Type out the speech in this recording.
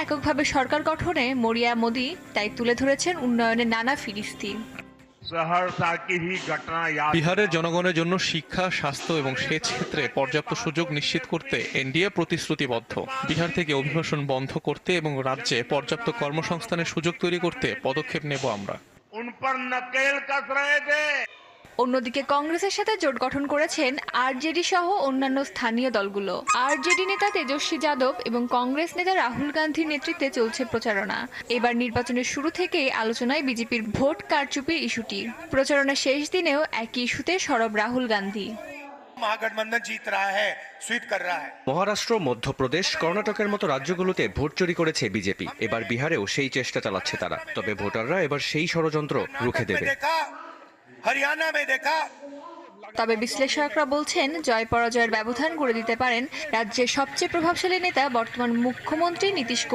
এককভাবে সরকার গঠনে মরিয়া মোদি তাই তুলে ধরেছেন উন্নয়নের নানা ফিরিস্তি। বিহারের জনগণের জন্য শিক্ষা, স্বাস্থ্য এবং সেচ ক্ষেত্রে পর্যাপ্ত সুযোগ নিশ্চিত করতে এনডিএ প্রতিশ্রুতিবদ্ধ। বিহার থেকে অভিবাসন বন্ধ করতে এবং রাজ্যে পর্যাপ্ত কর্মসংস্থানের সুযোগ তৈরি করতে পদক্ষেপ নেব আমরা। অন্যদিকে কংগ্রেসের সাথে জোট গঠন করেছেন আরজেডি সহ অন্যান্য স্থানীয় দলগুলো। আরজেডি নেতা তেজস্বী যাদব এবং কংগ্রেস নেতা রাহুল গান্ধীর নেতৃত্বে চলছে প্রচারণা। এবার নির্বাচনের শুরু থেকেই আলোচনায় বিজেপির ভোট কারচুপির ইস্যুটি। প্রচারণার শেষ দিনেও একই ইস্যুতে সরব রাহুল গান্ধী। মহারাষ্ট্র, মধ্যপ্রদেশ, কর্ণাটকের মতো রাজ্যগুলোতে ভোট চুরি করেছে বিজেপি। এবার বিহারেও সেই চেষ্টা চালাচ্ছে তারা। তবে ভোটাররা এবার সেই ষড়যন্ত্র রুখে দেবে। তবে বিশ্লেষকরা বলছেন জয় পরাজয়ের ব্যবধান গড়ে দিতে পারেন রাজ্যের সবচেয়ে প্রভাবশালী নেতা বর্তমান মুখ্যমন্ত্রী নীতিশ কুমার।